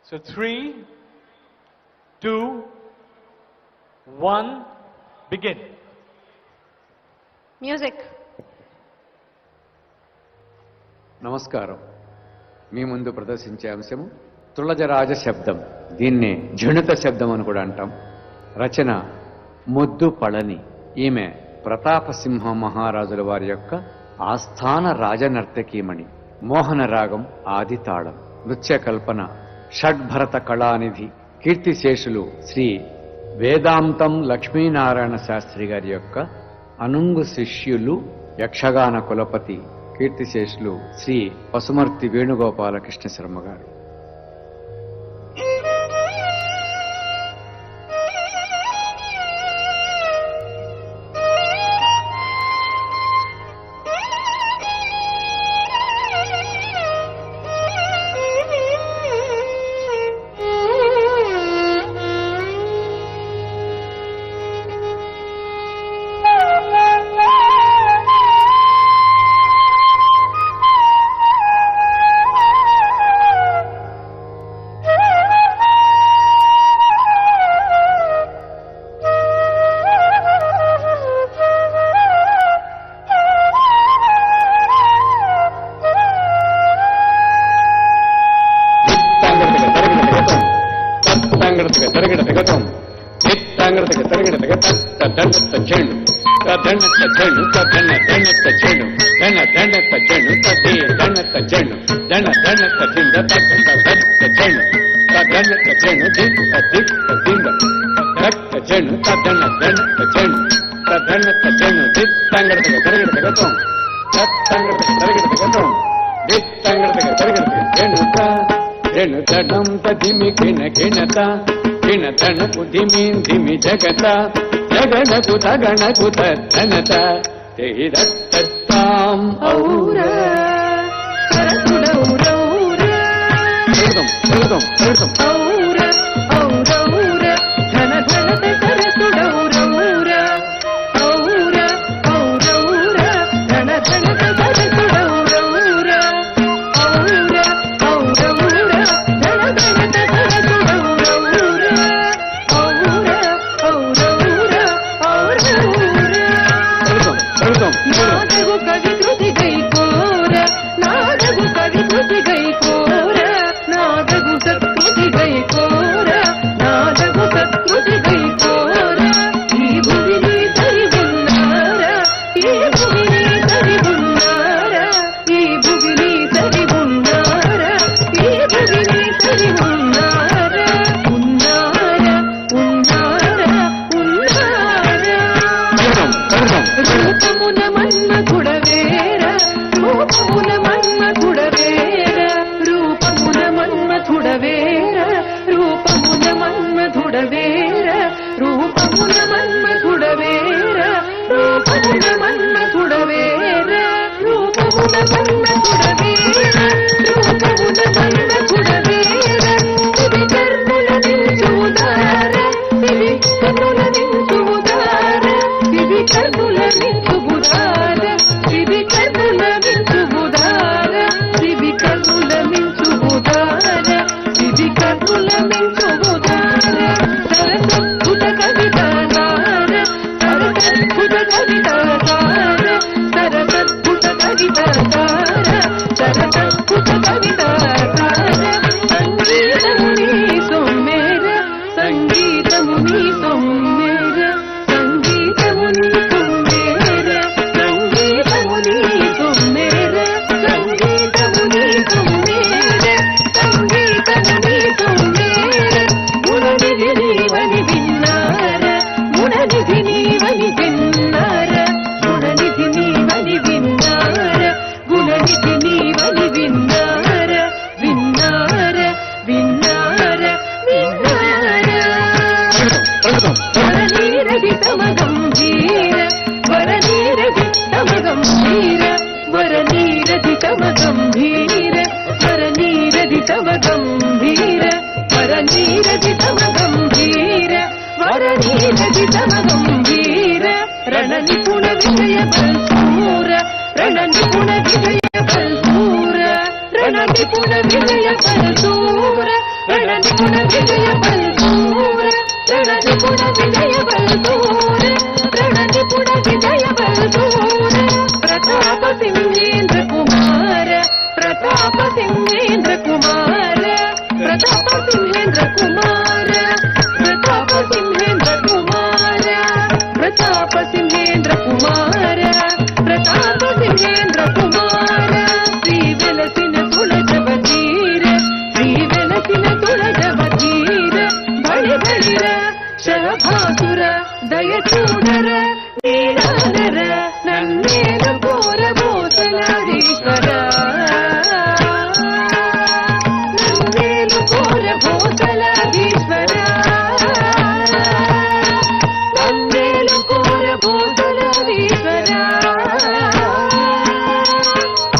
So 3, 2, 1, begin. Music. నమస్కారం. మీ ముందు ప్రదర్శించే అంశము తుళజరాజ శబ్దం. దీన్నే జణిత శబ్దం అని కూడా అంటాం. రచన ముద్దు పళని. ఈమె ప్రతాపసింహ మహారాజుల వారి యొక్క ఆస్థాన రాజనర్తకీమణి. మోహన రాగం ఆది తాళం. నృత్య కల్పన షడ్భరత కళానిధి కీర్తిశేషులు శ్రీ వేదాంతం లక్ష్మీనారాయణ శాస్త్రి గారి యొక్క అనుంగు శిష్యులు యక్షగాన కులపతి కీర్తిశేషులు శ్రీ పసుమర్తి వేణుగోపాలకృష్ణ శర్మ గారు. జగత జగనకు తగణకు తనత తెహిదత్తాం ఔర సరసుడౌరౌర సరదం సరదం సరదం ఔర ఔరౌర ధన ధనత సరసుడౌరౌర ఔర ఔరౌర ధన ధనత సరసుడౌరౌర ఔర ఔరౌర ధన ధనత సరసుడౌరౌర నాదగు కవి కృతి గైకోర నాదగు కవి కృతి గైకోర నాదగు సత్కృతి గైకోర నాదగు సత్కృతి గైకోర ఈ భూమిని సరిగున్నారా ఈ భూమిని సరిగున్నారా ఈ భూమిని సరిగున్నారా ఈ భూమిని సరిగున్నారా ఉన్నారా ఉన్నారా ఉన్నారా రూపమున మన్మథుడవేర రూపమున మన్మథుడవేర రూపమున మన్మథుడవేర రూపమున మన్మథుడవేర రూపమున మన్మథుడవేర రూపమున మన్మథుడవేర రూపమున మన్మథుడవేర రూపమున మన్మథుడవేర ఇది కర్ముల నించుదార ఇది కర్ముల నించుదార ఇది కర్ముల నించుబుదార ఇది కర్ముల నించుబుదార ఇది కర్ముల నించుబుదార ఇది కర్ముల నించుబుదార సరసద్భుత కవితాగార సరసద్భుత కవితాగార సరసద్భుత కవితాగార సరసద్భుత కవితాగార సంగీతము నీ సొమ్మేర సంగీతము నీ సొమ్మేర సంగీతము నీ సొమ్మేర సంగీతము నీ సొమ్మేర సంగీతము నీ సొమ్మేర సంగీతము నీ సొమ్మేర గుణనిధి నీవని విన్నార గుణనిధి నీవని విన్నార గుణనిధి నీవని విన్నార గుణనిధి నీవని విన్నార విన్నార విన్నార విన్నార వరనీరది తమ గంభీర వరనీరది తమ గంభీర వరనీరది తమ గంభీర వరనీరది తమ గంభీర వరనీరది తమ గంభీర వరనీరది తమ గంభీర రణ నిపుణ విజయ బల్పూర రణ నిపుణ విజయ బల్పూర రణ నిపుణ విజయ బల్పూర రణ రణజిపుణ విజయ బల్దూర రణజిపుణ విజయ బల్దూర రణజిపుణ విజయ బల్దూర ప్రతాప సింహేంద్ర కుమార ప్రతాప సింహేంద్ర కుమార ప్రతాప సింహేంద్ర కుమార ప్రతాప సింహేంద్ర కుమార ప్రతాప సింహేంద్ర కుమార ప్రతాప సింహేంద్ర కుమార శ్రీ వెలసిన తులజవ ధీర శ్రీ వెలసిన తులజవ ధీర బలి బలిర శరభాసుర దయ చూడర నీడానర నన్నేలు కోర భూతలాధీశ్వర నన్నేలు కోర భూతలాధీశ్వర నన్నేలు కోర భూతలాధీశ్వర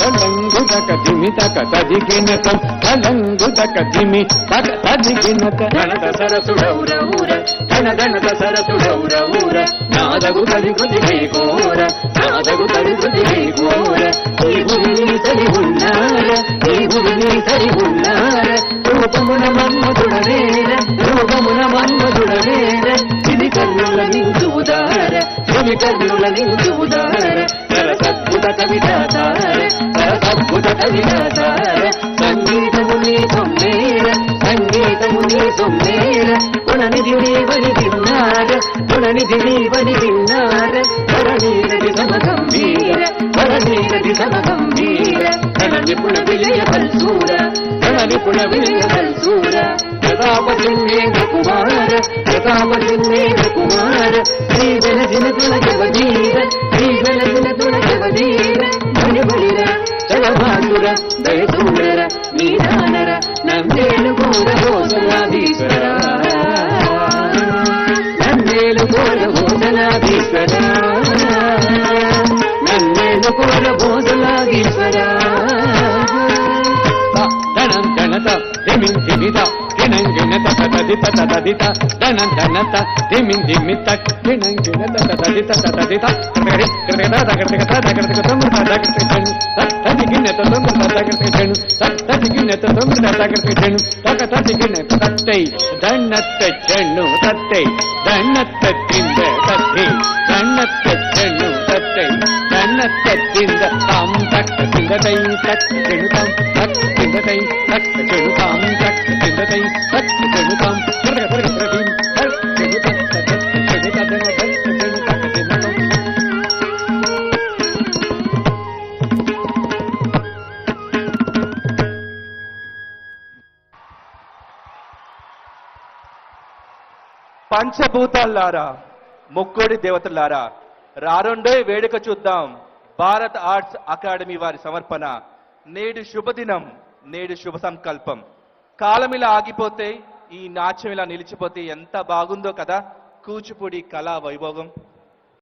కలంగుదకదిమి తక తదిగినత కలంగుదకదిమి తక తదిగినత గణత సరసుడౌరౌర గణగణత సరసుడౌరౌర నాదగు తడిగుది హైకోర నాదగు తడిగుది హైకోర ఈ భూమిని తడి ఉన్నార ఈ భూమిని తడి ఉన్నార రూపమున మన్మధుడవేర రూపమున మన్మధుడవేర ఇది కన్నుల నించుదార చెమి కన్నుల నించుదార సరసద్భుత కవితాతార సరసద్భుత కవితాతార సంగీతము నీ సొమ్మేర సంగీతము నీ సొమ్మేర గుణనిధి నీవని విన్నార గుణనిధి నీవని విన్నార వరనీరది సమగంభీర వరనీరది సమగంభీర రణనిపుణ విజయ బల్సూర రణనిపుణ విజయ బల్సూర ప్రతాప సింహేంద్ర కుమార ప్రతాప సింహేంద్ర కుమార శ్రీ వెలసిన తులజవధీర శ్రీ వెలసిన తులజవధీర బలి బలిర శరభాసుర దయ చూడర నీదానర నందేలు కోర భోజనాధీశ్వర నందేలు కోర భోజనాధీశ్వర నందేలు కోర భోజనాధీశ్వర ధనం ధనత ధిమిం ధిమిత ధినం గిణత తదిత తదిత ధనం ధనత ధిమిం ధిమిత ధినం గిణత తదిత తదిత కృతగత దగతగత దగతగత తమ్ముత దగతగతను తదిగినత తమ్ముత దగతగతను తదిగినత తమ్ముత దగతగతను తగతదిగినత తత్తై ధన్నత్త చెన్ను తత్తై ధన్నత్త తింద తత్తి ధన్నత్త చెన్ను తత్తై ధన్నత్త తింద తాం తక్క తిందతై తక్క చెడుతాం తక్క తిందతై తక్క చెడుతాం తక్క తిందతై తక్క చెడుతాం తిరగతిరగతిరగతిం తక్క చెడుతాం తక్క చెడుతాం తక్క చెడుతాం తిందతాం పంచభూతాల్లారా ముక్కోడి దేవతలారా రారొండే వేడుక చూద్దాం భారత్ ఆర్ట్స్ అకాడమీ వారి సమర్పణ నేడు శుభదినం నేడు శుభ సంకల్పం కాలం ఇలా ఆగిపోతే ఈ నాట్యం ఇలా నిలిచిపోతే ఎంత బాగుందో కదా కూచిపూడి కళా వైభోగం